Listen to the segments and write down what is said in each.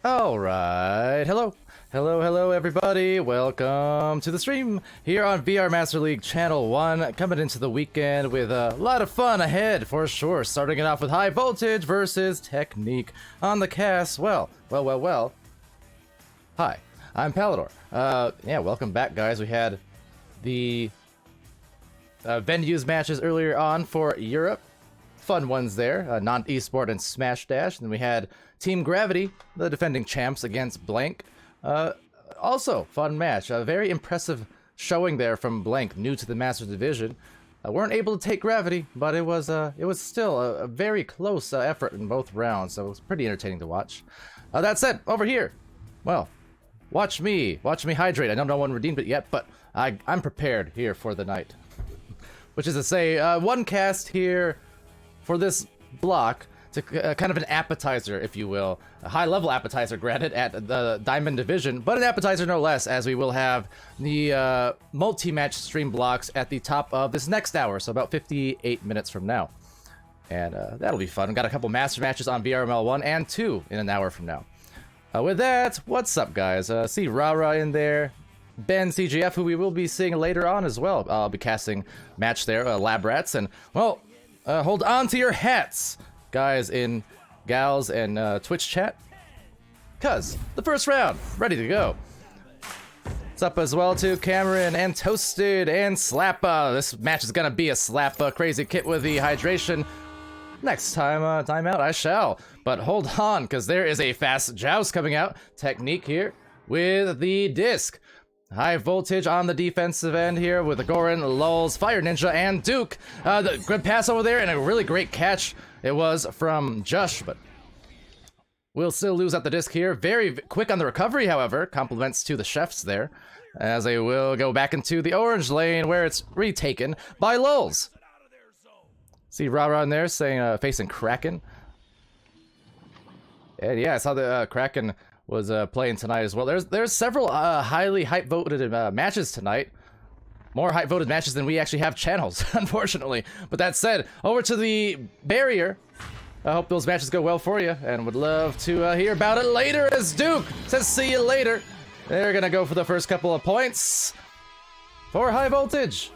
Alright, hello everybody, welcome to the stream here on VR Master League Channel 1, coming into the weekend with a lot of fun ahead for sure, starting it off with High Voltage versus Tec.hni.que on the cast. Well, hi, I'm Palidore. Yeah, welcome back guys. We had the venues matches earlier on for Europe. Fun ones there, non-esport and Smash Dash. And then we had Team Gravity, the defending champs, against Blank. Also, fun match. A very impressive showing there from Blank, new to the Master Division. Weren't able to take Gravity, but it was still a very close effort in both rounds, so it was pretty entertaining to watch. That said, over here, well, watch me hydrate. I don't know one redeemed it yet, but I'm prepared here for the night. Which is to say, one cast here for this block, to kind of an appetizer, if you will. A high-level appetizer, granted, at the Diamond Division, but an appetizer no less, as we will have the multi-match stream blocks at the top of this next hour, so about 58 minutes from now. And that'll be fun. We've got a couple master matches on VRML 1 and 2 in an hour from now. With that, what's up, guys? See Rara in there. Ben CGF, who we will be seeing later on as well. I'll be casting match there, Lab Rats, and, well, hold on to your hats, guys in gals and Twitch chat, cause the first round ready to go. What's up as well to Cameron and Toasted and Slappa. This match is gonna be a Slappa crazy kit with the hydration. Next time time out I shall, but hold on, cause there is a fast joust coming out. Tec.hni here with the disc. High Voltage on the defensive end here with the Goran, Lulz, Fire Ninja, and Duke. The good pass over there and a really great catch it was from Josh, but we'll still lose out the disc here. Very quick on the recovery, however. Compliments to the chefs there, as they will go back into the orange lane where it's retaken by Lulz. See Rara in there saying facing Kraken. And yeah, I saw the Kraken was playing tonight as well. There's several highly hype-voted matches tonight. More hype-voted matches than we actually have channels, unfortunately. But that said, over to the barrier. I hope those matches go well for you, and would love to hear about it later as Duke says see you later. They're gonna go for the first couple of points for High Voltage.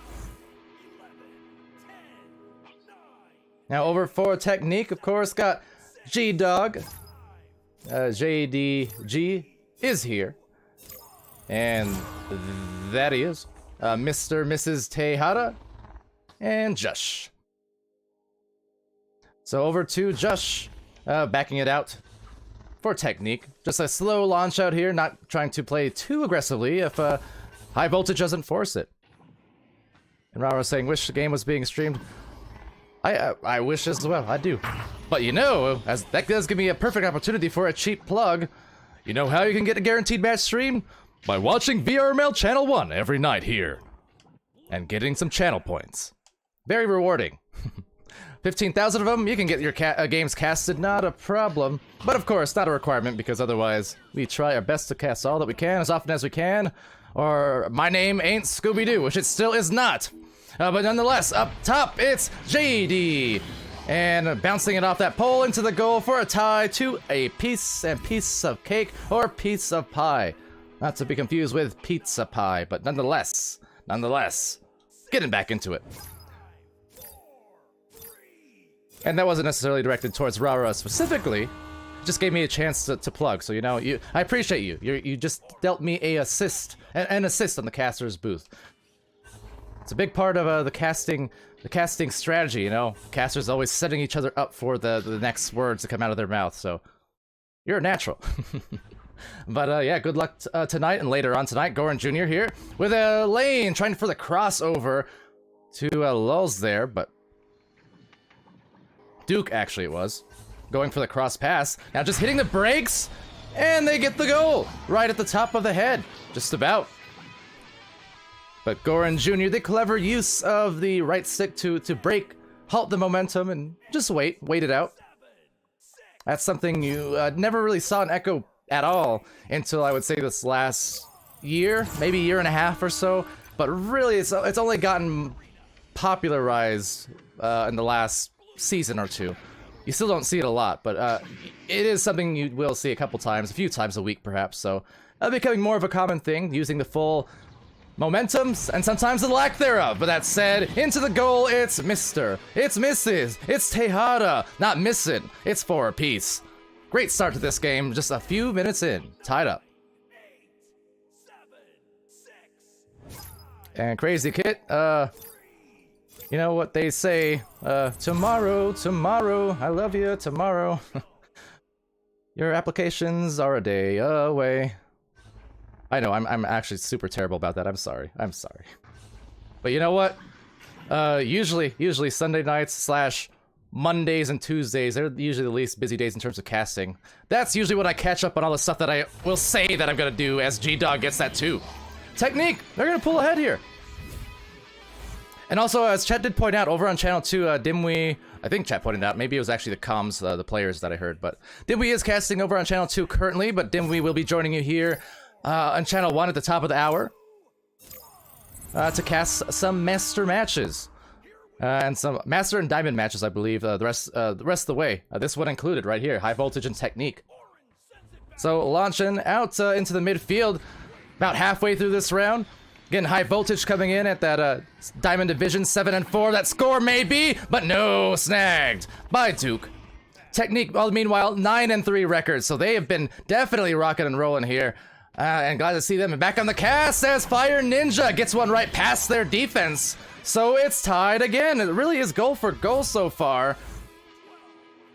Now over for Tec.hni, of course, got G-Dog. JDG is here, and that he is. Mr. Mrs. Tejada and Josh. So over to Josh, backing it out for Tec.hni. Just a slow launch out here, not trying to play too aggressively if High Voltage doesn't force it. And Rara was saying, wish the game was being streamed. I wish as well, I do. But you know, as that does give me a perfect opportunity for a cheap plug. You know how you can get a guaranteed match stream? By watching VRML Channel 1 every night here. And getting some channel points. Very rewarding. 15,000 of them, you can get your games casted, not a problem. But of course, not a requirement, because otherwise we try our best to cast all that we can as often as we can. Or my name ain't Scooby-Doo, which it still is not. But nonetheless, up top, it's JD. And bouncing it off that pole into the goal for a tie to a piece of cake or piece of pie. Not to be confused with pizza pie, but nonetheless, getting back into it. And that wasn't necessarily directed towards Rara specifically. It just gave me a chance to plug. So, you know, I appreciate you. You just dealt me an assist on the caster's booth. It's a big part of the casting strategy, you know. Casters always setting each other up for the next words to come out of their mouth. So, you're a natural. But yeah, good luck tonight and later on tonight. Goran Jr. here with a lane trying for the crossover to Lulz there, but Duke actually it was going for the cross pass. Now just hitting the brakes, and they get the goal right at the top of the head, just about. But Goran Jr., the clever use of the right stick to break, halt the momentum, and just wait it out. That's something you never really saw in Echo at all until I would say this last year, maybe year and a half or so. But really, it's only gotten popularized in the last season or two. You still don't see it a lot, but it is something you will see a few times a week perhaps. So becoming more of a common thing, using the full momentums and sometimes the lack thereof. But that said, into the goal, it's Mr., it's Mrs., it's Tejada, not missing, it's for a piece. Great start to this game, just a few minutes in, tied up. And Crazy Kit, you know what they say, tomorrow, I love you, tomorrow. Your applications are a day away. I know, I'm actually super terrible about that, I'm sorry. But you know what? Usually Sunday nights / Mondays and Tuesdays, they're usually the least busy days in terms of casting. That's usually when I catch up on all the stuff that I will say that I'm gonna do as G-Dog gets that too. Technique, they're gonna pull ahead here. And also, as Chat did point out, over on channel 2, Dimwee, I think Chat pointed out, maybe it was actually the comms, the players that I heard, but Dimwee is casting over on channel 2 currently, but Dimwee will be joining you here on channel 1 at the top of the hour to cast some master matches. And some master and diamond matches, I believe, the rest of the way. This one included right here, high voltage and technique. So launching out into the midfield, about halfway through this round. Again, high voltage coming in at that diamond division, 7-4. That score may be, but no, snagged by Duke. Technique, well, meanwhile, 9-3 records, so they have been definitely rocking and rolling here. And glad to see them back on the cast as Fire Ninja gets one right past their defense. So it's tied again. It really is goal for goal so far.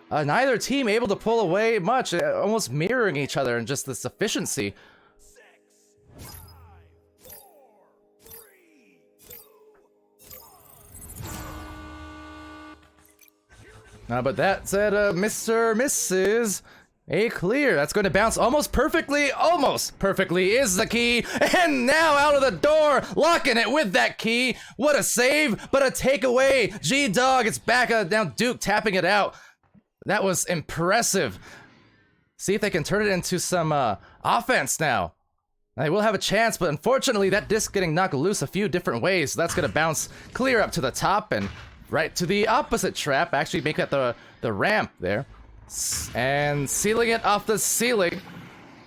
Neither team able to pull away much, almost mirroring each other in just this efficiency. But that said, Mr. Mrs. A clear. That's going to bounce almost perfectly is the key. And now out of the door, locking it with that key. What a save, but a takeaway. G-Dog, it's back now. Duke tapping it out. That was impressive. See if they can turn it into some offense now. They will have a chance, but unfortunately that disc getting knocked loose a few different ways. So that's going to bounce clear up to the top and right to the opposite trap. Actually make that the ramp there. And sealing it off the ceiling.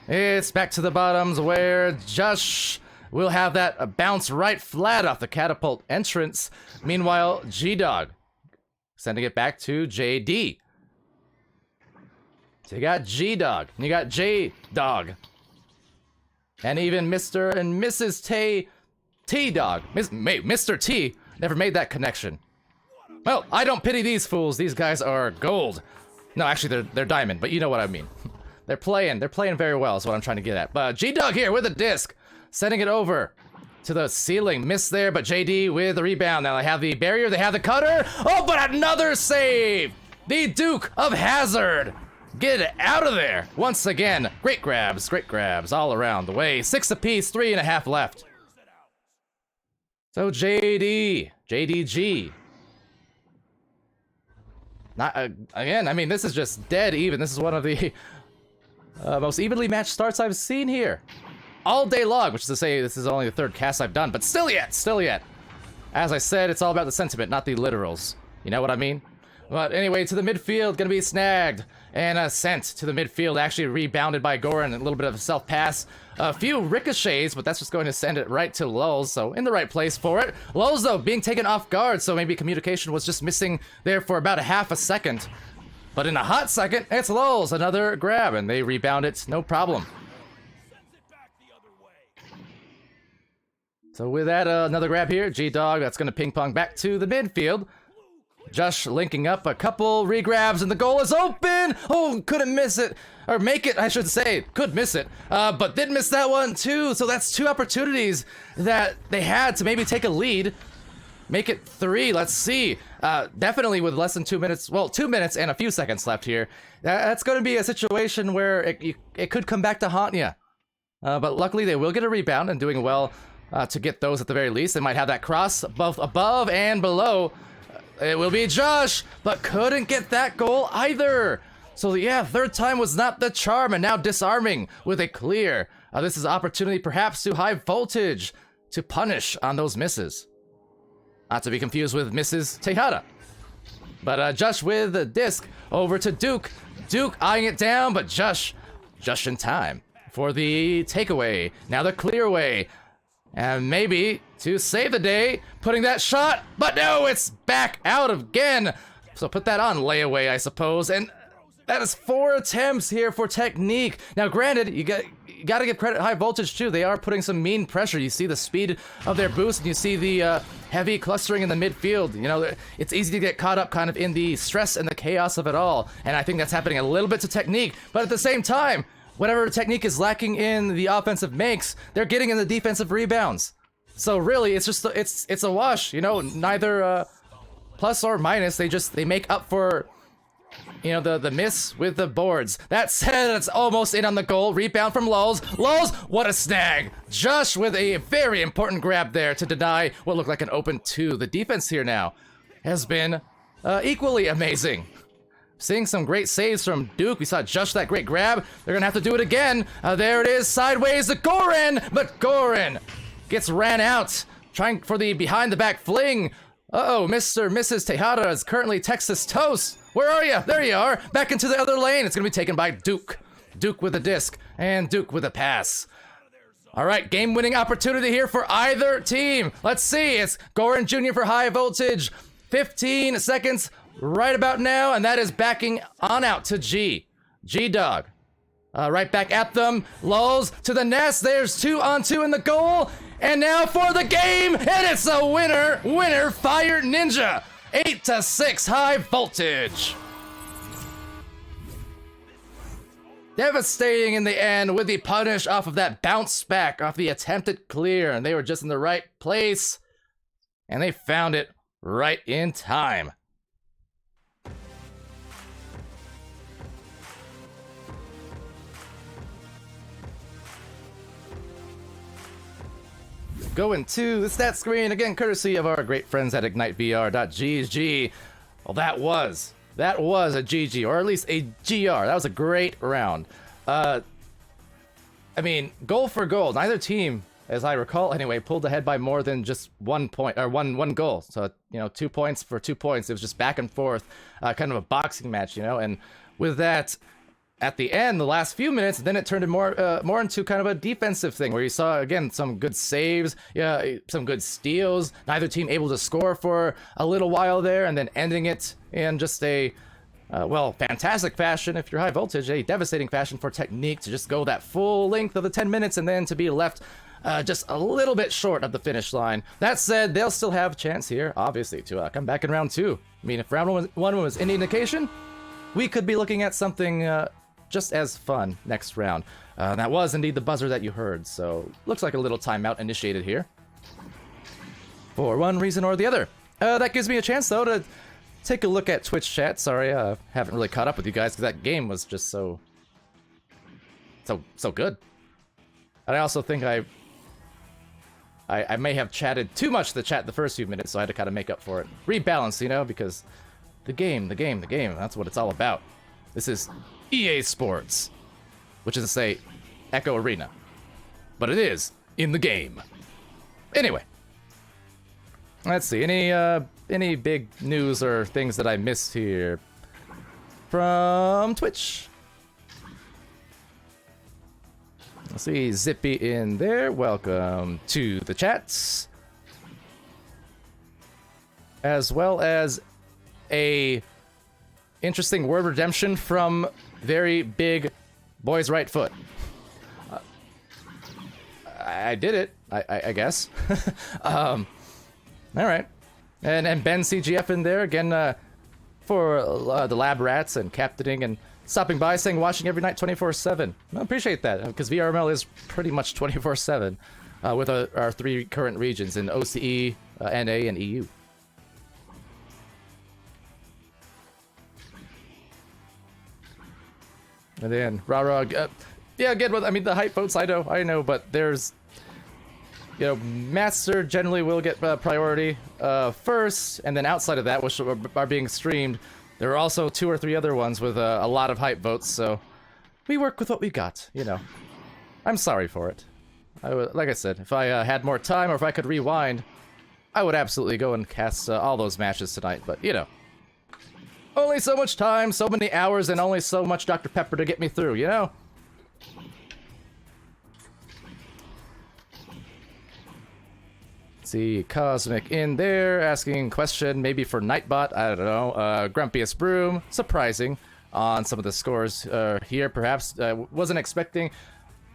It's back to the bottoms where Josh will have that bounce right flat off the catapult entrance. Meanwhile, G-Dog sending it back to JD. So you got G-Dog, and you got J-Dog. And even Mr. and Mrs. T-Dog. Mr. T never made that connection. Well, I don't pity these fools. These guys are gold. No, actually, they're diamond, but you know what I mean. They're playing very well is what I'm trying to get at. But G-Dog here with a disc, sending it over to the ceiling. Miss there, but JD with the rebound. Now they have the barrier, they have the cutter. Oh, but another save! The Duke of Hazard. Get out of there. Once again, great grabs all around the way. 6 apiece, 3.5 left. So JDG. Not again, I mean, this is just dead even. This is one of the most evenly matched starts I've seen here. All day long, which is to say this is only the third cast I've done, but still yet. As I said, it's all about the sentiment, not the literals. You know what I mean? But anyway, to the midfield, gonna be snagged and sent to the midfield. Actually rebounded by Goran, a little bit of a self pass. A few ricochets, but that's just going to send it right to Lulz, so in the right place for it. Lulz, though, being taken off guard, so maybe communication was just missing there for about a half a second. But in a hot second, it's Lulz, another grab, and they rebound it, no problem. So with that, another grab here, G-Dog, that's going to ping-pong back to the midfield. Josh linking up a couple regrabs, and the goal is open! Oh, couldn't miss it. Or make it, I should say. Could miss it. But did miss that one, too. So that's 2 opportunities that they had to maybe take a lead. Make it 3, let's see. Definitely with less than 2 minutes, well, 2 minutes and a few seconds left here. That's going to be a situation where it could come back to haunt you. But luckily, they will get a rebound and doing well to get those at the very least. They might have that cross both above and below. It will be Josh, but couldn't get that goal either. So yeah, third time was not the charm, and now disarming with a clear. This is opportunity perhaps to high voltage to punish on those misses. Not to be confused with Mrs. Tejada. But Josh with the disc over to Duke. Duke eyeing it down, but Josh just in time for the takeaway. Now the clear way. And maybe to save the day, putting that shot, but no, it's back out again. So put that on layaway, I suppose. And that is 4 attempts here for Technique. Now, granted, you got to give credit high voltage too. They are putting some mean pressure. You see the speed of their boost, and you see the heavy clustering in the midfield. You know, it's easy to get caught up kind of in the stress and the chaos of it all. And I think that's happening a little bit to Technique. But at the same time, whatever Technique is lacking in the offensive makes, they're getting in the defensive rebounds. So really, it's just it's a wash. You know, neither plus or minus. They make up for, you know, the miss with the boards. That said, it's almost in on the goal. Rebound from Lulz. Lulz, what a snag! Josh with a very important grab there to deny what looked like an open 2. The defense here now has been equally amazing. Seeing some great saves from Duke. We saw Josh that great grab. They're gonna have to do it again. There it is, sideways to Goran, but Goran gets ran out, trying for the behind-the-back fling. Uh-oh, Mr. and Mrs. Tejada is currently Texas toast. Where are you? There you are. Back into the other lane. It's gonna be taken by Duke. Duke with a disc, and Duke with a pass. All right, game-winning opportunity here for either team. Let's see, it's Goran Jr. for high voltage. 15 seconds right about now, and that is backing on out to G-Dog. Right back at them. Lulz to the nest. There's 2-on-2 in the goal. And now for the game, and it's a winner. Winner, Fire Ninja. 8-6 high voltage. Devastating in the end with the punish off of that bounce back off the attempted clear. And they were just in the right place. And they found it right in time. Going to the stat screen, again, courtesy of our great friends at IgniteVR.gg. Well, that was a GG, or at least a GR. That was a great round. I mean, goal for goal. Neither team, as I recall anyway, pulled ahead by more than just 1 point, or one goal. So, you know, 2 points for 2 points. It was just back and forth, kind of a boxing match, you know, and with that, at the end, the last few minutes, then it turned more into kind of a defensive thing where you saw, again, some good saves, some good steals. Neither team able to score for a little while there, and then ending it in just a, well, fantastic fashion if you're high voltage, a devastating fashion for Technique to just go that full length of the 10 minutes and then to be left just a little bit short of the finish line. That said, they'll still have a chance here, obviously, to come back in round 2. I mean, if round 1 was any indication, we could be looking at something just as fun next round. That was indeed the buzzer that you heard, so looks like a little timeout initiated here. For one reason or the other. That gives me a chance, though, to take a look at Twitch chat. Sorry, I haven't really caught up with you guys, because that game was just so good. And I also think I may have chatted too much to the chat the first few minutes, so I had to kind of make up for it. Rebalance, you know, because the game, that's what it's all about. This is EA Sports, which is to say, Echo Arena. But it is in the game. Anyway, Let's see, any big news or things that I missed here from Twitch? Let's see, Zippy in there. Welcome to the chats. As well as a interesting word redemption from very big boy's right foot. I did it, I guess. All right. And Ben CGF in there again for the lab rats and captaining and stopping by, saying watching every night 24/7. I appreciate that, because VRML is pretty much 24/7 with our 3 current regions in OCE, NA, and EU. And then rah, yeah, again, I mean, the hype votes, I know, but there's, you know, Master generally will get priority first, and then outside of that, which are being streamed, there are also 2 or 3 other ones with a lot of hype votes, so we work with what we got, you know. I'm sorry for it. Like I said, if I had more time, or if I could rewind, I would absolutely go and cast all those matches tonight, but, you know. Only so much time, so many hours, and only so much Dr. Pepper to get me through, you know? See, Cosmic in there, asking question, maybe for Nightbot, I don't know. Grumpiest Broom, surprising on some of the scores here, perhaps. Wasn't expecting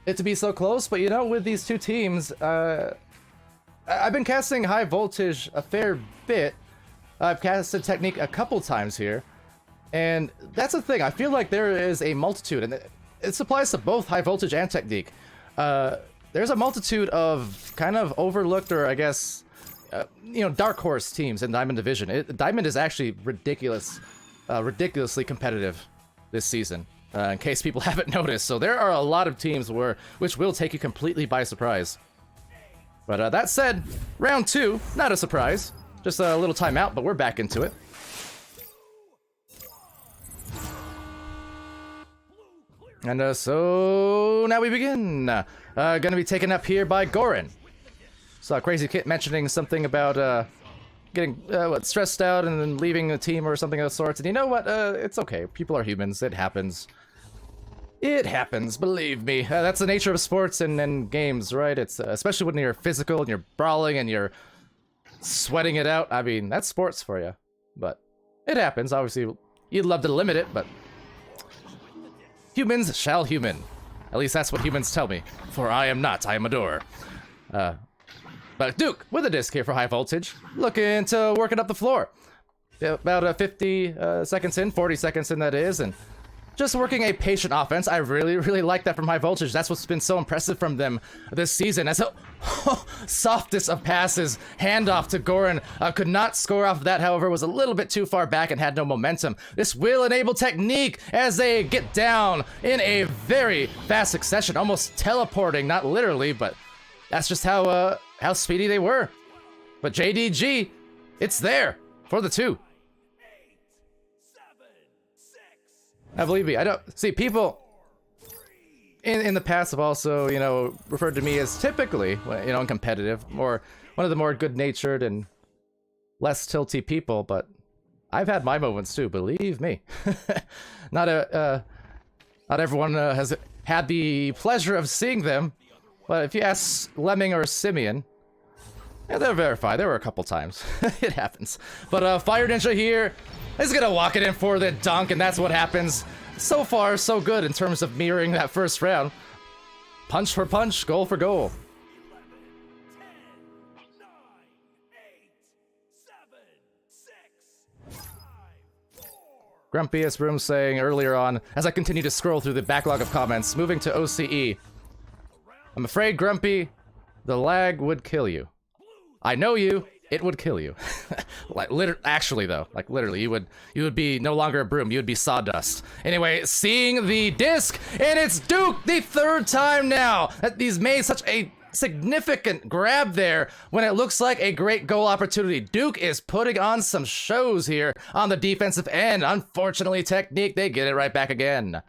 it to be so close, but you know, with these 2 teams, I've been casting High Voltage a fair bit. I've casted Technique a couple times here, and that's the thing. I feel like there is a multitude, and it applies to both High Voltage and Technique. There's a multitude of kind of overlooked, or I guess, you know, dark horse teams in Diamond Division. Diamond is actually ridiculously competitive this season, in case people haven't noticed. So there are a lot of teams which will take you completely by surprise. But that said, round 2, not a surprise. Just a little timeout, but we're back into it. And so now we begin. Gonna be taken up here by Goran. Saw Crazy Kit mentioning something about getting stressed out and then leaving the team or something of the sorts. And you know what? It's okay. People are humans. It happens. It happens, believe me. That's the nature of sports and games, right? It's especially when you're physical and you're brawling and you're sweating it out. I mean, that's sports for you. But it happens. Obviously, you'd love to limit it, but humans shall human. At least that's what humans tell me. For I am not, I am a door. But Duke, with a disc here for High Voltage, looking to work it up the floor. About 50 seconds in, 40 seconds in that is, and just working a patient offense. I really like that from High Voltage. That's what's been so impressive from them this season. As a softest of passes, handoff to Goran. Could not score off of that, however, was a little bit too far back and had no momentum. This will enable Technique as they get down in a very fast succession, almost teleporting, not literally, but that's just how speedy they were. But JDG, it's there for the 2. Now, believe me, I don't see people in the past have also, you know, referred to me as typically, you know, competitive, more one of the more good-natured and less tilty people. But I've had my moments too, believe me. Not everyone has had the pleasure of seeing them, but if you ask Lemming or Simeon, yeah, they'll verify. There were a couple times. It happens. But Fire Ninja here is gonna walk it in for the dunk, and that's what happens. So far, so good in terms of mirroring that first round. Punch for punch, goal for goal. 11, 10, 9, 8, 7, 6, 5, 4. Grumpiest Room saying earlier on, as I continue to scroll through the backlog of comments, moving to OCE. I'm afraid, Grumpy, the lag would kill you. I know you. It would kill you. Actually, though, like literally, you would be no longer a broom. You would be sawdust. Anyway, seeing the disc, and it's Duke the 3rd time now that he's made such a significant grab there when it looks like a great goal opportunity. Duke is putting on some shows here on the defensive end. Unfortunately, Technique, they get it right back again.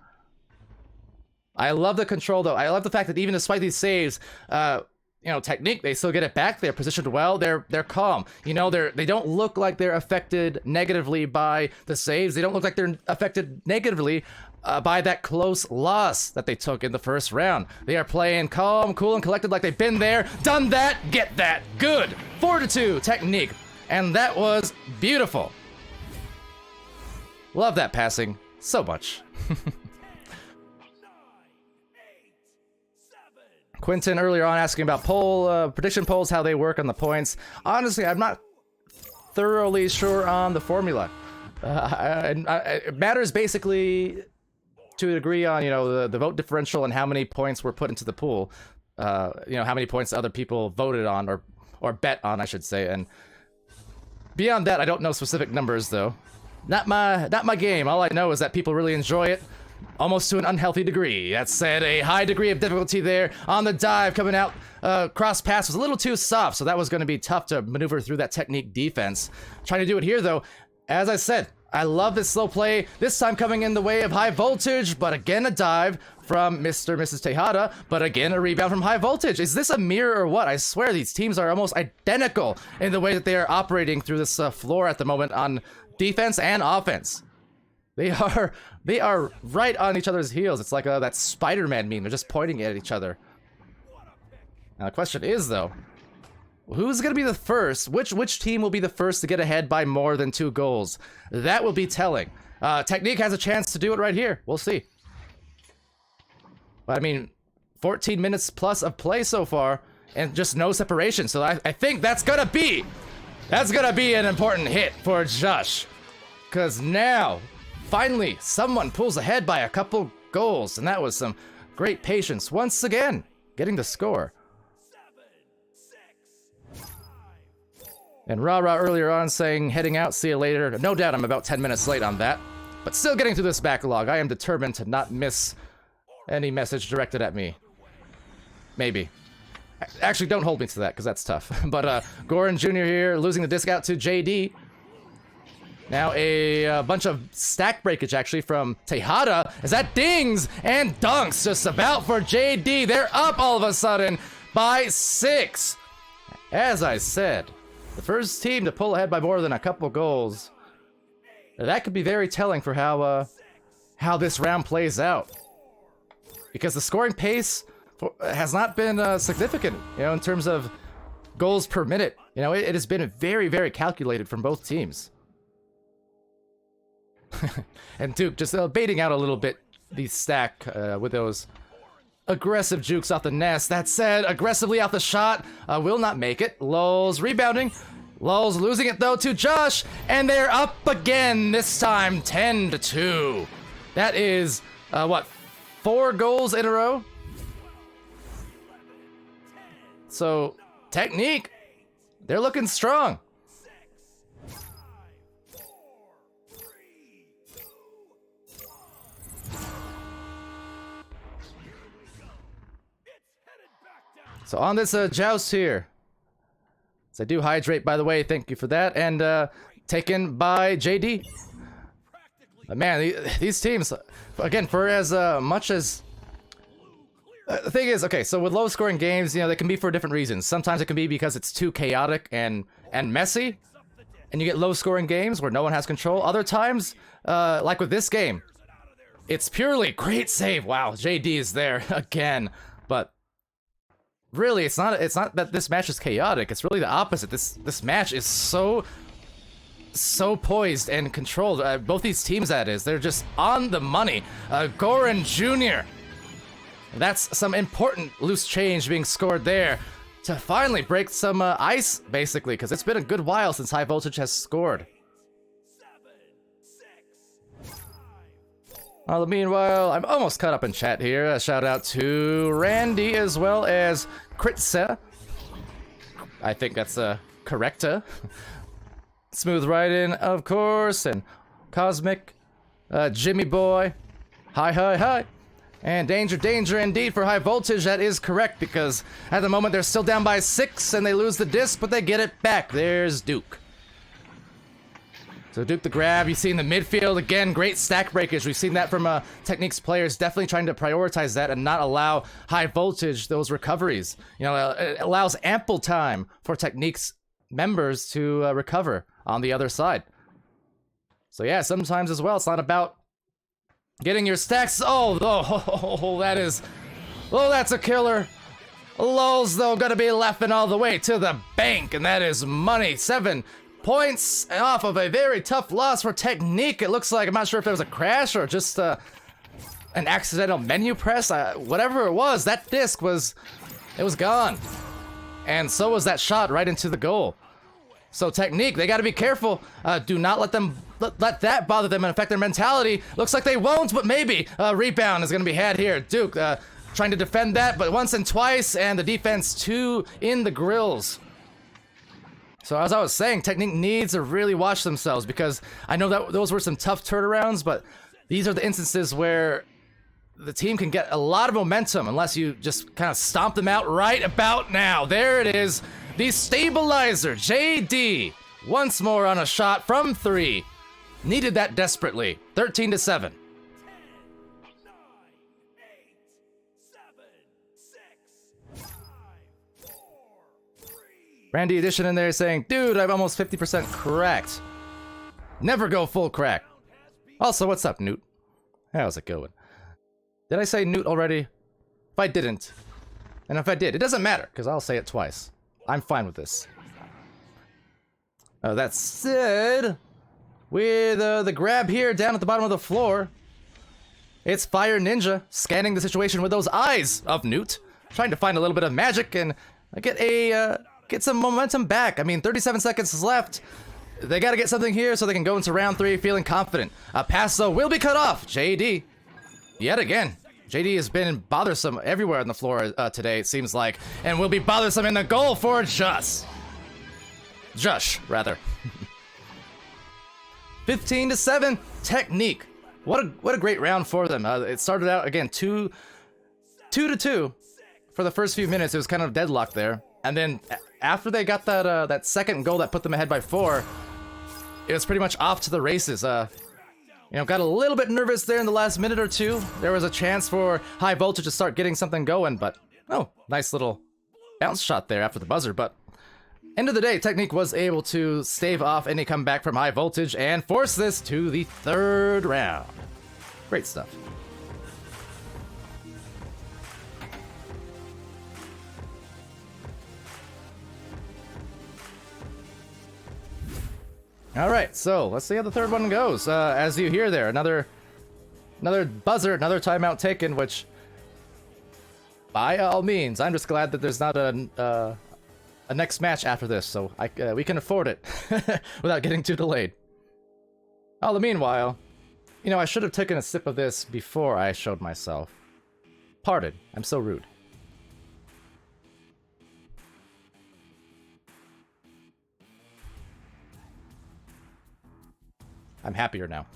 I love the control, though. I love the fact that even despite these saves, Technique, they still get it back. They're positioned well. They're calm. They don't look like they're affected negatively by the saves. They don't look like they're affected negatively by that close loss that they took in the first round. They are playing calm, cool, and collected like they've been there, done that, get that. Good. 4-2 Technique. And that was beautiful. Love that passing so much. Quentin earlier on asking about prediction polls, how they work on the points. Honestly, I'm not thoroughly sure on the formula. It matters basically to a degree on, the vote differential and how many points were put into the pool. How many points other people voted on or bet on, I should say. And beyond that, I don't know specific numbers though. Not my game. All I know is that people really enjoy it. Almost to an unhealthy degree. That said, a high degree of difficulty there on the dive coming out. Cross pass was a little too soft, so that was going to be tough to maneuver through that Technique defense. Trying to do it here, though. As I said, I love this slow play. This time coming in the way of High Voltage, but again a dive from Mr. and Mrs. Tejada, but again a rebound from High Voltage. Is this a mirror or what? I swear these teams are almost identical in the way that they are operating through this floor at the moment on defense and offense. They are right on each other's heels. It's like that Spider-Man meme. They're just pointing at each other. Now the question is, though, who's going to be the first? Which team will be the first to get ahead by more than 2 goals? That will be telling. Technique has a chance to do it right here. We'll see. But I mean, 14 minutes plus of play so far, and just no separation. So I think that's gonna be an important hit for Josh, because now. Finally, someone pulls ahead by a couple goals, and that was some great patience once again, getting the score. And Rah earlier on saying, heading out, see you later. No doubt I'm about 10 minutes late on that, but still getting through this backlog. I am determined to not miss any message directed at me. Maybe. Actually, don't hold me to that, because that's tough. But Goran Jr. here, losing the disc out to JD. Now a bunch of stack breakage actually from Tejada as that dings and dunks just about for JD. They're up all of a sudden by 6. As I said, the first team to pull ahead by more than a couple goals. That could be very telling for how this round plays out. Because the scoring pace has not been significant, in terms of goals per minute. It has been very, very calculated from both teams. And Duke just baiting out a little bit the stack with those aggressive jukes off the nest. That said, aggressively out the shot, will not make it. Lulz rebounding. Lulz losing it though to Josh, and they're up again, this time 10-2. That is, 4 goals in a row? So, Technique, they're looking strong. So on this joust here, so I do hydrate, by the way, thank you for that, and taken by JD. But man, these teams, again, for as much as... the thing is, okay, so with low-scoring games, they can be for different reasons. Sometimes it can be because it's too chaotic and messy, and you get low-scoring games where no one has control. Other times, like with this game, it's purely great save. Wow, JD is there again, but... Really, it's not that this match is chaotic. It's really the opposite. This match is so poised and controlled. Both these teams, that is, they're just on the money. Goran Jr. That's some important loose change being scored there to finally break some ice, basically, because it's been a good while since High Voltage has scored. Meanwhile, I'm almost caught up in chat here. A shout out to Randy as well as Kritsa. I think that's correcta. Smooth Ride-In, of course, and Cosmic, Jimmy Boy, hi. And danger indeed for High Voltage. That is correct, because at the moment they're still down by 6 and they lose the disc, but they get it back. There's Duke. So Duke the grab, you see in the midfield, again, great stack breakage. We've seen that from Technique's players, definitely trying to prioritize that and not allow high voltage, those recoveries. You know, it allows ample time for Technique's members to recover on the other side. So yeah, sometimes as well, it's not about getting your stacks. That's a killer. Lols, though, gonna be laughing all the way to the bank, and that is money. 7 points off of a very tough loss for Technique. It looks like, I'm not sure if there was a crash or just an accidental menu press. Whatever it was, that disc was gone. And so was that shot right into the goal. So Technique, they gotta be careful. Do not let that bother them and affect their mentality. Looks like they won't, but maybe a rebound is gonna be had here. Duke, trying to defend that, but once and twice, and the defense 2 in the grills. So as I was saying, Technique needs to really watch themselves, because I know that those were some tough turnarounds, but these are the instances where the team can get a lot of momentum unless you just kind of stomp them out right about now. There it is, the stabilizer, JD, once more on a shot from 3. Needed that desperately. 13-7. 10, 9, 8, 7, 6, 5, 4, 3. Randy Edition in there saying, dude, I'm almost 50% correct. Never go full crack. Also, what's up, Newt? How's it going? Did I say Newt already? If I didn't, and if I did, it doesn't matter, because I'll say it twice. I'm fine with this. That said, with the grab here down at the bottom of the floor, it's Fire Ninja scanning the situation with those eyes of Newt, trying to find a little bit of magic and get some momentum back. I mean, 37 seconds is left. They got to get something here so they can go into round 3 feeling confident. Pass, though, will be cut off. JD, yet again. JD has been bothersome everywhere on the floor today, it seems like, and will be bothersome in the goal for Jush, rather. 15-7, Technique. What a great round for them. It started out again 2-2 for the first few minutes. It was kind of deadlocked there, and then after they got that second goal that put them ahead by 4, it was pretty much off to the races. You know, got a little bit nervous there in the last minute or 2. There was a chance for High Voltage to start getting something going, but nice little bounce shot there after the buzzer. But end of the day, Technique was able to stave off any comeback from High Voltage and force this to the 3rd round. Great stuff. All right, so let's see how the 3rd one goes. As you hear there, another buzzer, another timeout taken, which, by all means, I'm just glad that there's not a next match after this, so we can afford it without getting too delayed. All the meanwhile, you know, I should have taken a sip of this before I showed myself. Pardon, I'm so rude. I'm happier now.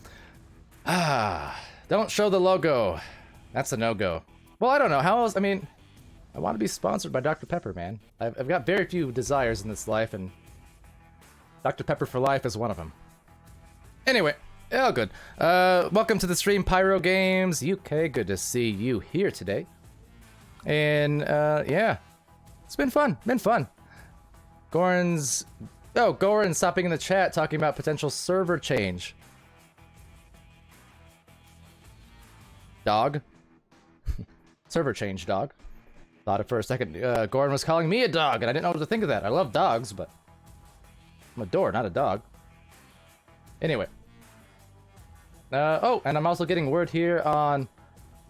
Don't show the logo. That's a no-go. Well, I don't know. How else? I mean, I want to be sponsored by Dr. Pepper, man. I've got very few desires in this life, and Dr. Pepper for life is one of them. Anyway, oh, good. Welcome to the stream, Pyro Games UK. Good to see you here today. And, yeah. It's been fun. Goran stopping in the chat talking about potential server change. Dog. Server change, dog. Thought it for a second. Goran was calling me a dog, and I didn't know what to think of that. I love dogs, but I'm a door, not a dog. Anyway. And I'm also getting word here on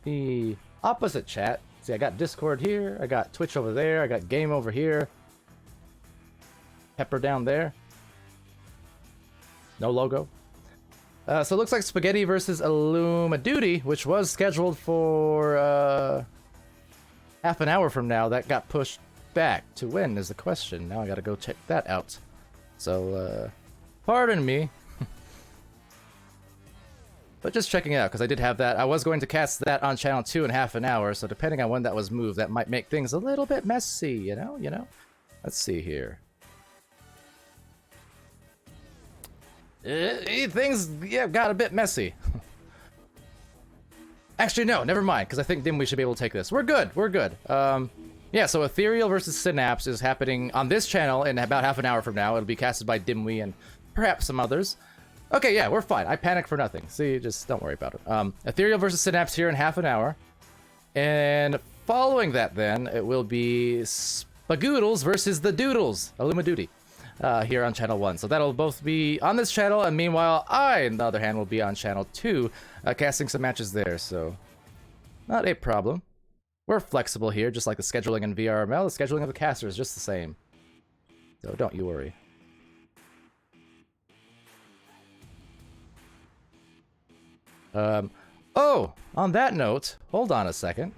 the opposite chat. See, I got Discord here, I got Twitch over there, I got Game over here. Pepper down there. No logo. So it looks like Spaghetti versus Illumaduty, which was scheduled for half an hour from now. That got pushed back. To when is the question. Now I gotta go check that out. So, pardon me. But just checking it out, because I did have that. I was going to cast that on channel 2 in half an hour, so depending on when that was moved, that might make things a little bit messy, you know? Let's see here. things got a bit messy. Actually, no, never mind, because I think Dimwee should be able to take this. We're good, we're good. Yeah, so Ethereal versus Synapse is happening on this channel in about half an hour from now. It'll be casted by Dimwee and perhaps some others. Okay, yeah, we're fine. I panicked for nothing. See, just don't worry about it. Ethereal versus Synapse here in half an hour. And following that then, it will be Spagoodles versus the Doodles, Illumadoody, here on Channel 1. So that'll both be on this channel, and meanwhile, I, on the other hand, will be on Channel 2, casting some matches there, so not a problem. We're flexible here, just like the scheduling in VRML. The scheduling of the caster is just the same. So don't you worry. Oh, on that note, hold on a second.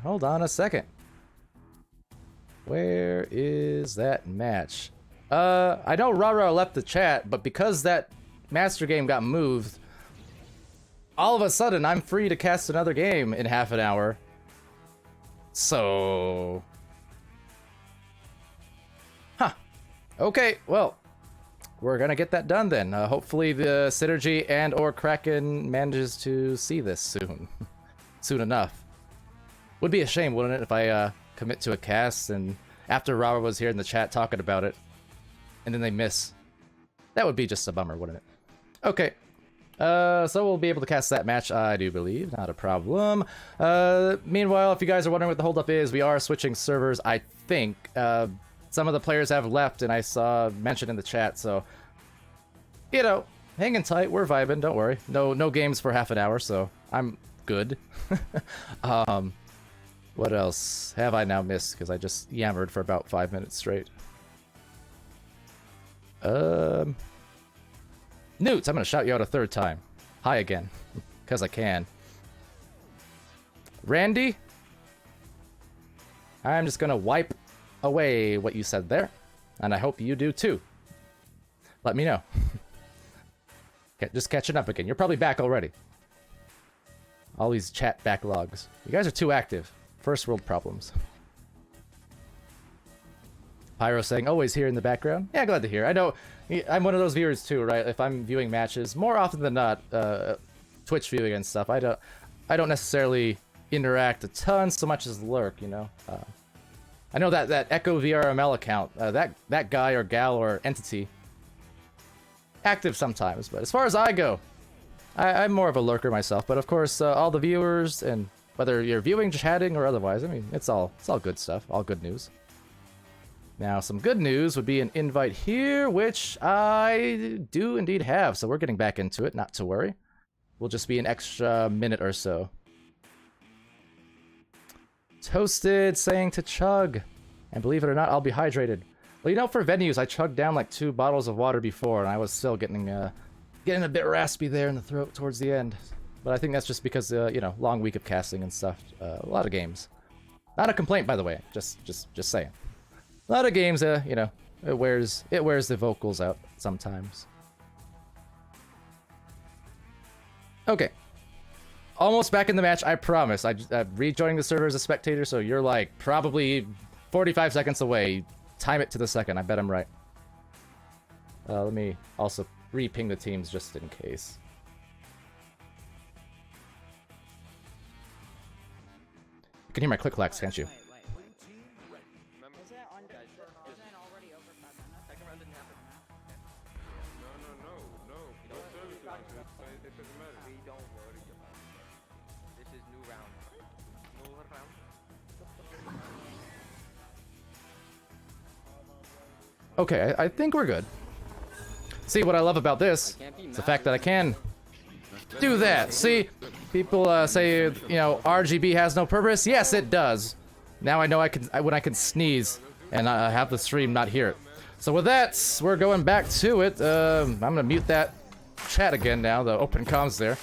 Where is that match? I know Rara left the chat, but because that master game got moved, all of a sudden I'm free to cast another game in half an hour. So... Huh. Okay, well, we're gonna get that done then. Hopefully the Synergy and or Kraken manages to see this soon. Soon enough. Would be a shame, wouldn't it, if I commit to a cast and after Rara was here in the chat talking about it, and then they miss. That would be just a bummer, wouldn't it? Okay. So we'll be able to cast that match, I do believe. Not a problem. Meanwhile, if you guys are wondering what the holdup is, we are switching servers, I think. Some of the players have left, and I saw mentioned in the chat, so... You know, hanging tight, we're vibing, don't worry. No games for half an hour, so I'm good. What else have I now missed? Because I just yammered for about 5 minutes straight. Newts, I'm gonna shout you out a third time. Hi again. Because I can. Randy? I'm just gonna wipe away what you said there. And I hope you do too. Let me know. Just catching up again. You're probably back already. All these chat backlogs. You guys are too active. First world problems. Pyro saying, always here in the background. Yeah, glad to hear. I know, I'm one of those viewers too, right? If I'm viewing matches, more often than not, Twitch viewing and stuff, I don't necessarily interact a ton so much as lurk, you know? I know that Echo VRML account, that guy or gal or entity, active sometimes, but as far as I go, I'm more of a lurker myself, but of course, all the viewers, and whether you're viewing, chatting, or otherwise, I mean, it's all good stuff, all good news. Now, some good news would be an invite here, which I do indeed have, so we're getting back into it, not to worry. We'll just be an extra minute or so. Toasted saying to chug, and believe it or not, I'll be hydrated. Well, you know, for venues, I chugged down like 2 bottles of water before, and I was still getting a bit raspy there in the throat towards the end. But I think that's just because, you know, long week of casting and stuff. A lot of games. Not a complaint, by the way. Just saying. A lot of games, you know, it wears the vocals out sometimes. Okay. Almost back in the match, I promise. I'm rejoining the server as a spectator, so you're like probably 45 seconds away. Time it to the second. I bet I'm right. Let me also re-ping the teams just in case. You can hear my click-clacks, can't you? Okay, I think we're good. See, what I love about this is the fact that I can do that. See, people say, you know, RGB has no purpose. Yes, it does. Now I know when I can sneeze and have the stream not hear it. So with that, we're going back to it. I'm gonna mute that chat again now, the open comms there.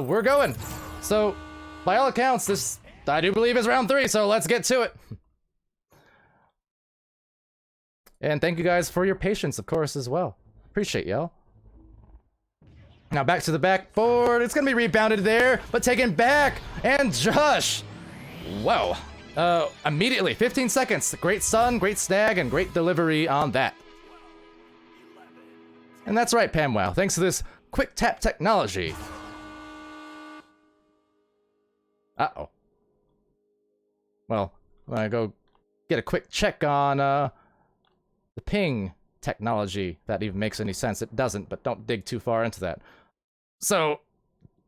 We're going. So, by all accounts, this, I do believe, is round 3, so let's get to it. And thank you guys for your patience, of course, as well. Appreciate y'all. Now back to the backboard. It's gonna be rebounded there, but taken back. And Josh! Whoa. Immediately, 15 seconds. Great stun, great snag, and great delivery on that. And that's right, PamWow. Thanks to this quick tap technology. Uh-oh. Well, I'm gonna go get a quick check on the ping technology. If that even makes any sense. It doesn't, but don't dig too far into that. So,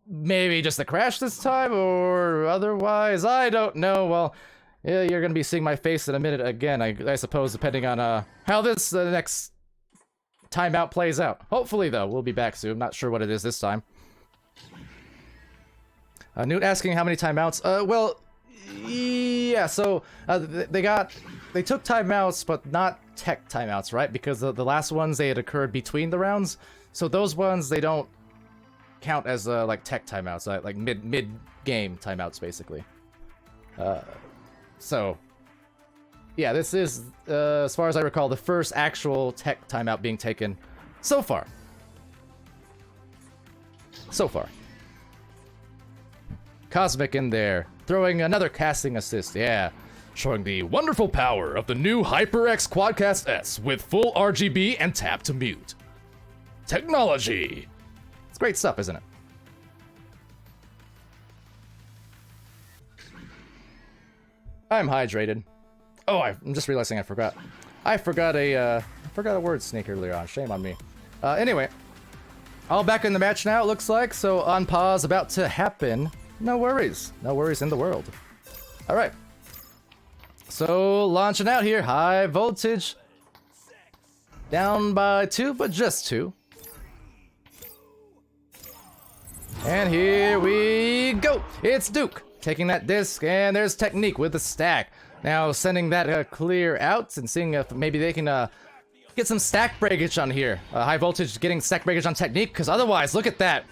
maybe just a crash this time, or otherwise, I don't know. Well, yeah, you're gonna be seeing my face in a minute again, I suppose, depending on how this next timeout plays out. Hopefully, though, we'll be back soon. Not sure what it is this time. Newt asking how many timeouts. Well, yeah. So they took timeouts, but not tech timeouts, right? Because the last ones they had occurred between the rounds. So those ones they don't count as like tech timeouts, like mid game timeouts, basically. So. Yeah, this is, as far as I recall, the first actual tech timeout being taken so far. So far. Cosmic in there, throwing another casting assist, yeah. Showing the wonderful power of the new HyperX Quadcast S with full RGB and tap to mute. Technology! It's great stuff, isn't it? I'm hydrated. Oh, I'm just realizing I forgot. I forgot a word snake earlier on. Shame on me. Anyway, all back in the match now, it looks like. So on pause, about to happen. No worries. No worries in the world. All right. So launching out here, high voltage. Down by 2, but just 2. And here we go. It's Duke taking that disc, and there's Technique with the stack. Now sending that clear out and seeing if maybe they can get some stack breakage on here. High voltage getting stack breakage on Technique, because otherwise, look at that.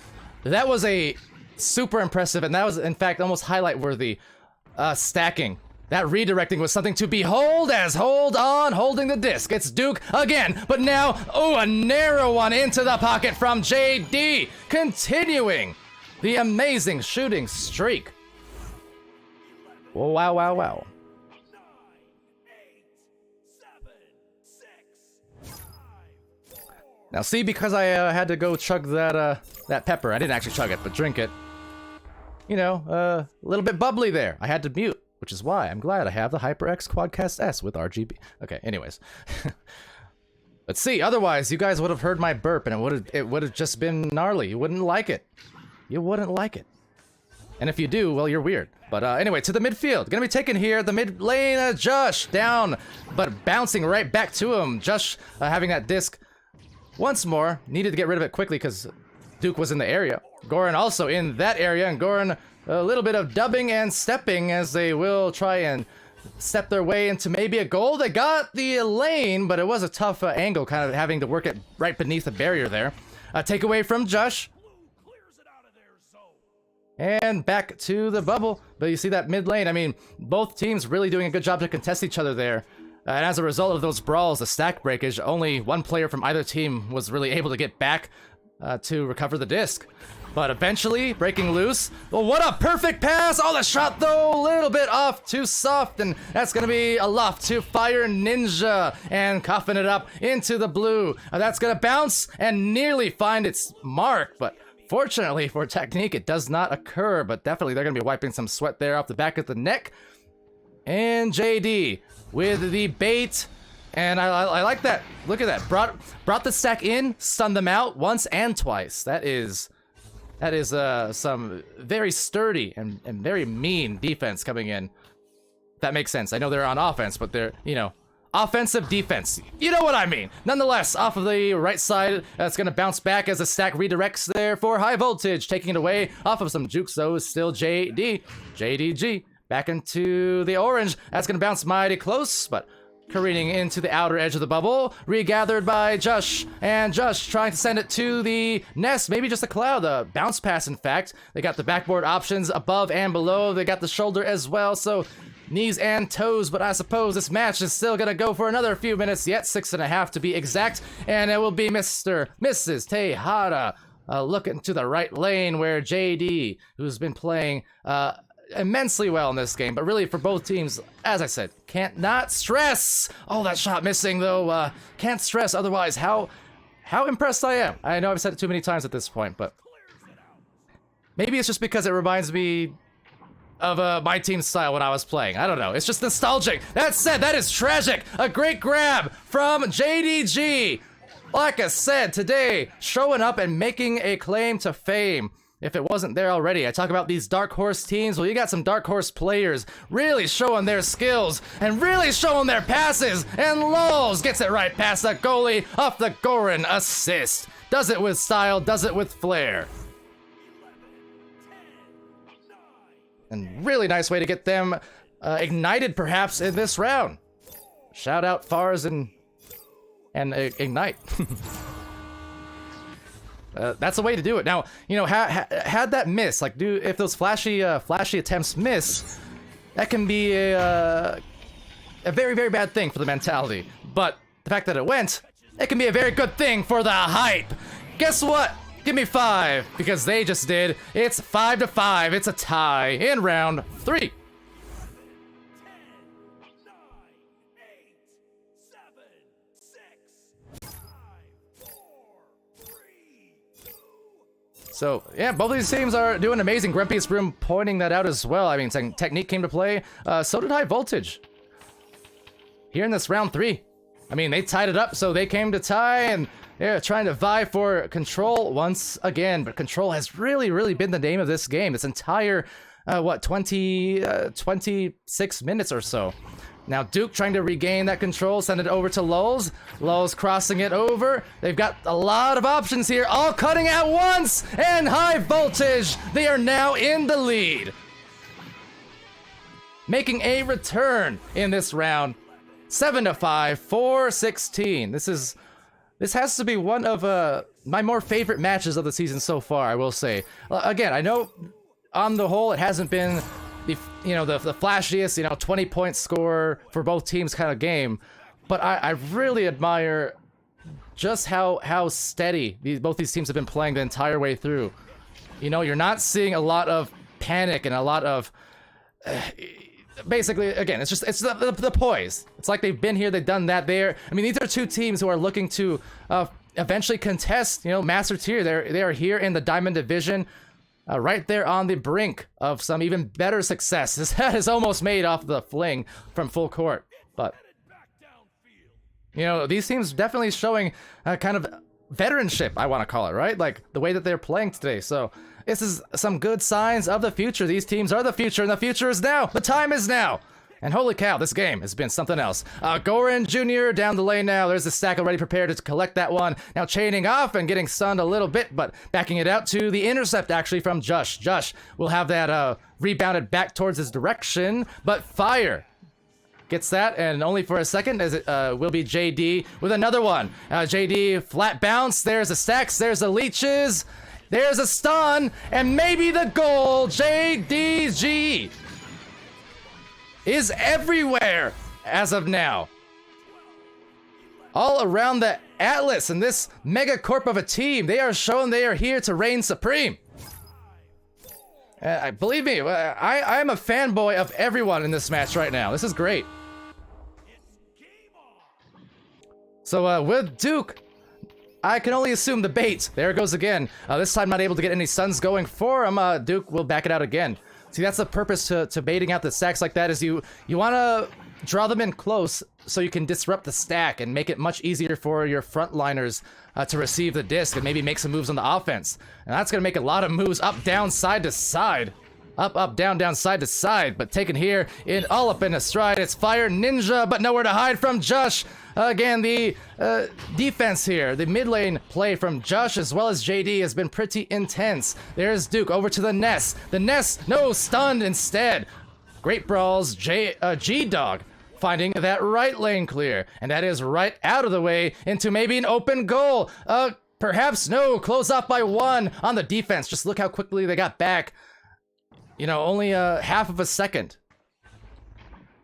That was a super impressive, and that was in fact almost highlight worthy stacking. That redirecting was something to behold as hold on, holding the disc. It's Duke again, but now, oh, a narrow one into the pocket from JD. Continuing the amazing shooting streak. Whoa, wow, wow, wow. Now see, because I had to go chug that pepper, I didn't actually chug it, but drink it. You know, a little bit bubbly there. I had to mute, which is why I'm glad I have the HyperX Quadcast S with RGB. Okay, anyways. But see, otherwise you guys would have heard my burp and it would have just been gnarly. You wouldn't like it. You wouldn't like it. And if you do, well, you're weird. But anyway, to the midfield. Gonna be taken here. The mid lane, Josh down, but bouncing right back to him. Josh having that disc once more. Needed to get rid of it quickly because Duke was in the area. Goran also in that area, and Goran a little bit of dubbing and stepping as they will try and step their way into maybe a goal. They got the lane, but it was a tough angle, kind of having to work it right beneath the barrier there. Takeaway from Josh. And back to the bubble. But you see that mid lane, I mean, both teams really doing a good job to contest each other there. And as a result of those brawls, the stack breakage, only one player from either team was really able to get back to recover the disc. But eventually, breaking loose. Well, what a perfect pass! Oh, the shot, though, a little bit off, too soft. And that's going to be a loft to Fire Ninja. And coughing it up into the blue. That's going to bounce and nearly find its mark. But fortunately for Technique, it does not occur. But definitely, they're going to be wiping some sweat there off the back of the neck. And JD with the bait. And I like that. Look at that. Brought the stack in, stunned them out once and twice. That is some very sturdy and very mean defense coming in. That makes sense. I know they're on offense, but they're, you know, offensive defense. You know what I mean. Nonetheless, off of the right side, that's going to bounce back as the stack redirects there for high voltage, taking it away off of some jukes, though, still JDG. Back into the orange. That's going to bounce mighty close, but careening into the outer edge of the bubble. Regathered by Josh. And Josh trying to send it to the nest. Maybe just a cloud. The bounce pass, in fact. They got the backboard options above and below. They got the shoulder as well. So knees and toes. But I suppose this match is still going to go for another few minutes yet. 6.5 to be exact. And it will be Mr. Mrs. Tejada looking to the right lane where JD, who's been playing immensely well in this game, but really for both teams, as I said, can't not stress. Oh, that shot missing though. Can't stress. Otherwise, how how impressed I am. I know I've said it too many times at this point, but maybe it's just because it reminds me of my team's style when I was playing. I don't know. It's just nostalgic. That said, that is tragic. A great grab from JDG. Like I said, today, showing up and making a claim to fame. If it wasn't there already, I talk about these dark horse teams. Well, you got some dark horse players really showing their skills and really showing their passes. And Lowe's gets it right past the goalie off the Goran assist. Does it with style, does it with flair. And really nice way to get them ignited, perhaps, in this round. Shout out Fars and Ignite. That's the way to do it. Now, you know, had that miss, like, if those flashy attempts miss, that can be a very, very bad thing for the mentality. But the fact that it went, it can be a very good thing for the hype. Guess what? Give me 5, because they just did. It's 5-5. It's a tie in round 3. 10, 9, 8, 7, 6, 5, 4, 3, 2. So, yeah, both of these teams are doing amazing. Grumpy's Broom pointing that out as well. I mean, Technique came to play. So did High Voltage. Here in this round 3. I mean, they tied it up, so they came to tie, and they're trying to vie for Control once again. But Control has really, really been the name of this game. This entire, 26 minutes or so. Now Duke trying to regain that control, send it over to Lowes. Lowes crossing it over. They've got a lot of options here, all cutting at once! And High Voltage, they are now in the lead. Making a return in this round. 7-5, 4-16. This has to be one of my more favorite matches of the season so far, I will say. Again, I know on the whole it hasn't been the flashiest, 20-point score for both teams kind of game, but I really admire just how steady both these teams have been playing the entire way through. You're not seeing a lot of panic and a lot of basically, again, it's the poise. It's like they've been here, they've done that there. I mean, these are two teams who are looking to eventually contest, Master Tier. They are here in the Diamond Division, right there on the brink of some even better success. This head is almost made off the fling from full court, but these teams definitely showing kind of veteranship, I want to call it, right? Like the way that they're playing today. So this is some good signs of the future. These teams are the future, and the future is now. The time is now. And holy cow, this game has been something else. Goran Jr. down the lane now. There's the stack already prepared to collect that one. Now chaining off and getting stunned a little bit, but backing it out to the intercept actually from Jush. Jush will have that rebounded back towards his direction, but Fire gets that, and only for a second, as it will be JD with another one. JD flat bounce. There's the stacks. There's the leeches. There's a stun, and maybe the goal. JDG is everywhere as of now. All around the Atlas and this megacorp of a team, they are showing they are here to reign supreme. Believe me, I am a fanboy of everyone in this match right now. This is great. So with Duke, I can only assume the bait. There it goes again. This time not able to get any stuns going for him. Duke will back it out again. See, that's the purpose to baiting out the stacks like that, is you want to draw them in close so you can disrupt the stack and make it much easier for your frontliners to receive the disc and maybe make some moves on the offense. And that's going to make a lot of moves up, down, side to side. Up, down, side to side. But taken here, all up in a stride. It's Fire Ninja, but nowhere to hide from Jush. Again, the defense here, the mid lane play from Jush as well as JD has been pretty intense. There's Duke over to the Ness. The Ness, no, stunned instead. Great brawls, G-Dog finding that right lane clear. And that is right out of the way into maybe an open goal. Perhaps no, close off by 1 on the defense. Just look how quickly they got back. Only half of a second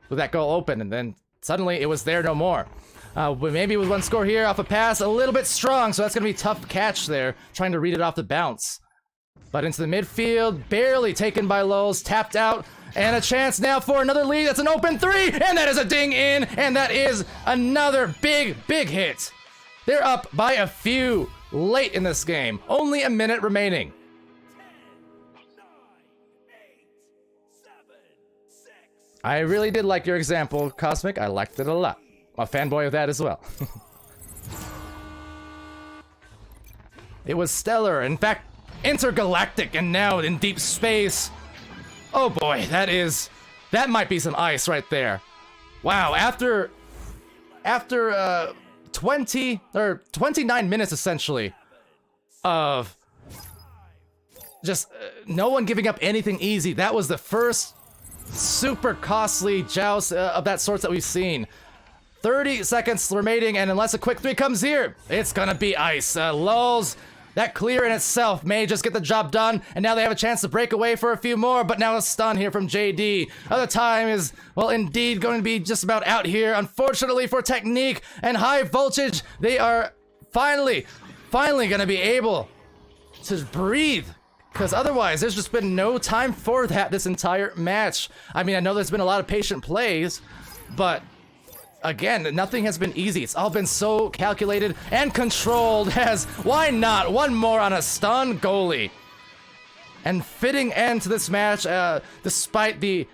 with that goal open, and then suddenly it was there no more. But maybe with one score here off a pass, a little bit strong, so that's going to be a tough catch there, trying to read it off the bounce. But into the midfield, barely taken by Lowes, tapped out, and a chance now for another lead. That's an open 3, and that is a ding in, and that is another big hit They're up by a few late in this game. Only a minute remaining. 10, 9, 8, 7, 6. I really did like your example, Cosmic. I liked it a lot. I'm a fanboy of that as well. It was stellar. In fact, intergalactic and now in deep space. Oh boy, that might be some ice right there. Wow, after 20 or 29 minutes essentially of just no one giving up anything easy. That was the first super costly joust of that sort that we've seen. 30 seconds remaining, and unless a quick 3 comes here, it's gonna be ice. Lulz, that clear in itself may just get the job done, and now they have a chance to break away for a few more, but now a stun here from JD. Other time is, well, indeed going to be just about out here. Unfortunately for Technique and High Voltage, they are finally gonna be able to breathe. Because otherwise, there's just been no time for that this entire match. I mean, I know there's been a lot of patient plays, but again, nothing has been easy. It's all been so calculated and controlled as, why not? One more on a stun goalie. And fitting end to this match, despite the,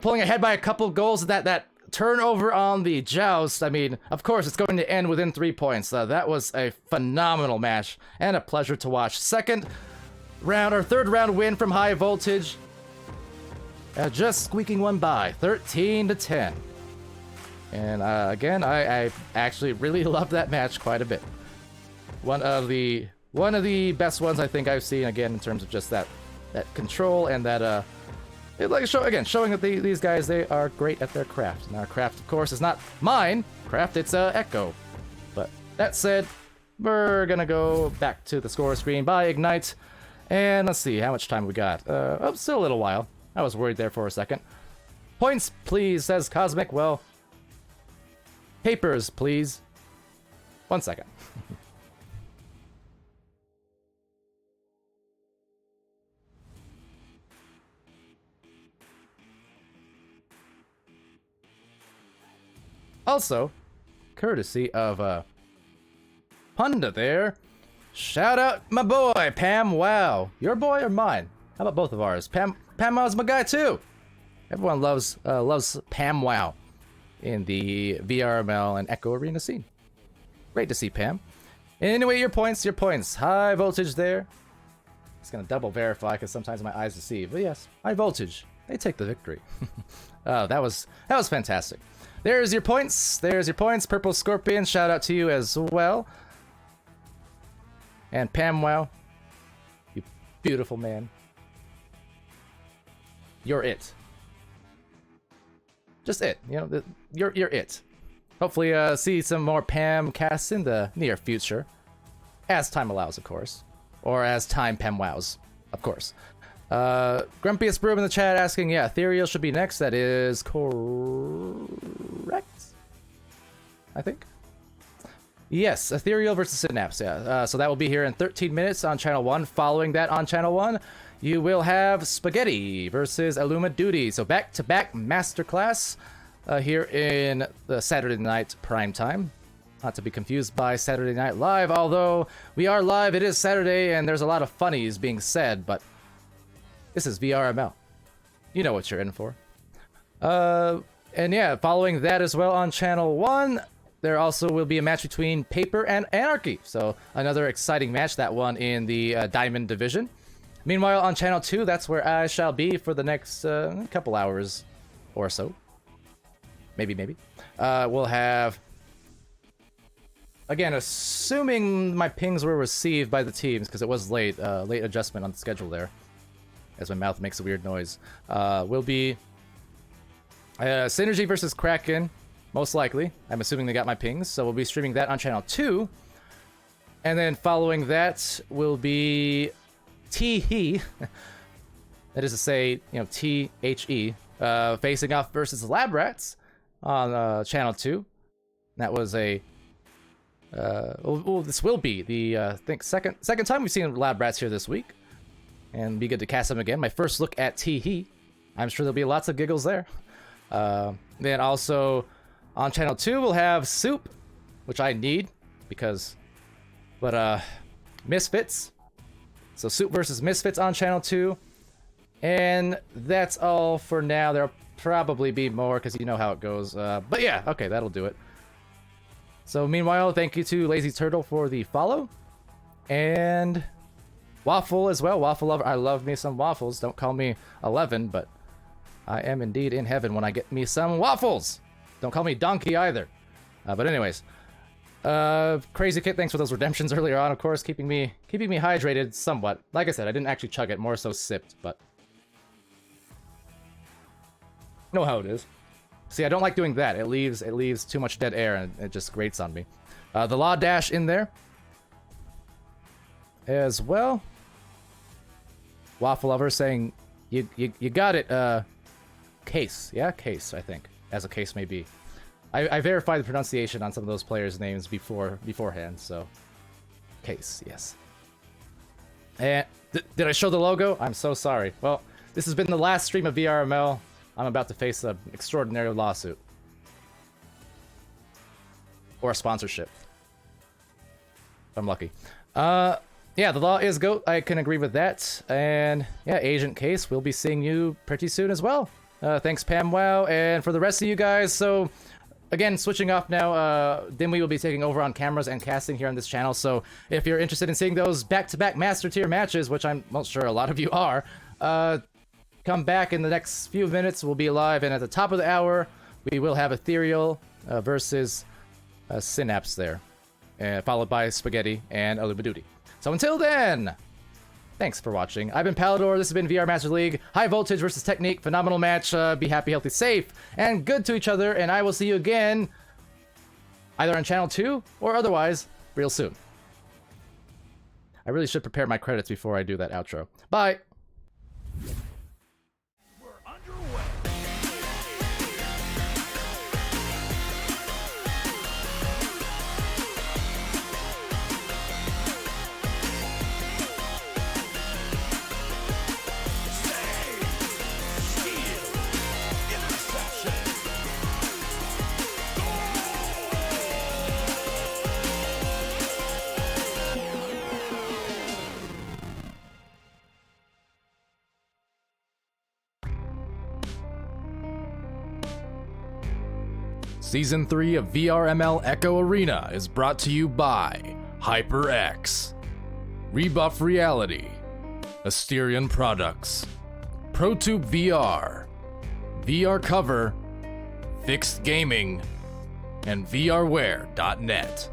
pulling ahead by a couple goals, that turnover on the joust. I mean, of course, it's going to end within 3 points. That was a phenomenal match and a pleasure to watch. Third round win from High Voltage. Just squeaking one by, 13-10. And again, I actually really loved that match quite a bit. One of the best ones I think I've seen, again, in terms of just that control and that showing that these guys, they are great at their craft. And our craft, of course, is not Minecraft, it's Echo. But that said, we're gonna go back to the score screen by Ignite. And let's see, how much time we got? Still a little while. I was worried there for a second. Points, please, says Cosmic. Well, papers, please. 1 second. Also, courtesy of Punda there, shout out my boy Pam Wow. Your boy or mine? How about both of ours? Pam Wow's my guy too. Everyone loves Pam Wow in the VRML and Echo Arena scene. Great to see Pam. Anyway, your points. High Voltage there. It's gonna double verify because sometimes my eyes deceive. But yes, High Voltage. They take the victory. Oh, that was fantastic. There's your points. Purple Scorpion, shout out to you as well. And Pam Wow, you beautiful man. You're it. Just it. You're it. Hopefully see some more Pam casts in the near future. As time allows, of course. Or as time Pam wows, of course. Grumpiest Broom in the chat asking, yeah, Ethereal should be next. That is correct, I think. Yes, Ethereal versus Synapse, yeah. So that will be here in 13 minutes on Channel 1. Following that on Channel 1, you will have Spaghetti versus Illuma Duty. So back-to-back masterclass here in the Saturday night prime time. Not to be confused by Saturday Night Live, although we are live, it is Saturday, and there's a lot of funnies being said, but this is VRML. You know what you're in for. And yeah, following that as well on Channel 1, there also will be a match between Paper and Anarchy. So another exciting match, that one in the Diamond Division. Meanwhile, on Channel 2, that's where I shall be for the next couple hours or so. Maybe. We'll have, again, assuming my pings were received by the teams, because it was late adjustment on the schedule there, as my mouth makes a weird noise, will be Synergy versus Kraken, most likely. I'm assuming they got my pings, so we'll be streaming that on Channel 2. And then following that will be T-He, that is to say, T-H-E, facing off versus Lab Rats on Channel 2. That was a... this will be the, I think, second time we've seen Lab Rats here this week. And be good to cast them again. My first look at T-He. I'm sure there'll be lots of giggles there. Then also on Channel 2, we'll have Soup, which I need. because, but Misfits. So Soup versus Misfits on channel 2, and that's all for now. There'll probably be more because you know how it goes. But yeah, okay, that'll do it. So meanwhile, thank you to Lazy Turtle for the follow, and Waffle as well. Waffle lover, I love me some waffles. Don't call me 11, but I am indeed in heaven when I get me some waffles. Don't call me Donkey either. But anyways, Crazy Kid, thanks for those redemptions earlier on. Of course, keeping me hydrated somewhat. Like I said, I didn't actually chug it, more so sipped, but know how it is. See, I don't like doing that. It leaves too much dead air, and it just grates on me. The Law Dash in there as well. Waffle Lover saying, you got it, Case. Yeah, Case, I think, as a case may be. I verified the pronunciation on some of those players' names beforehand, so Case, yes. And did I show the logo? I'm so sorry. Well, this has been the last stream of VRML. I'm about to face an extraordinary lawsuit. Or a sponsorship. I'm lucky. Yeah, the law is GOAT. I can agree with that. And yeah, Agent Case, we'll be seeing you pretty soon as well. Thanks, Pam Wow. And for the rest of you guys, so again, switching off now, Dimwee will be taking over on cameras and casting here on this channel. So if you're interested in seeing those back-to-back Master Tier matches, which I'm most sure a lot of you are, come back in the next few minutes. We'll be live, and at the top of the hour, we will have Ethereal versus Synapse there, followed by Spaghetti and Alubaduty. So until then, thanks for watching. I've been Palidore. This has been VR Master League. High Voltage versus Technique. Phenomenal match. Be happy, healthy, safe, and good to each other. And I will see you again, either on Channel 2 or otherwise, real soon. I really should prepare my credits before I do that outro. Bye! We're underway. Season 3 of VRML Echo Arena is brought to you by HyperX, Rebuff Reality, Asterion Products, ProTube VR, VR Cover, Fixed Gaming, and VRware.net.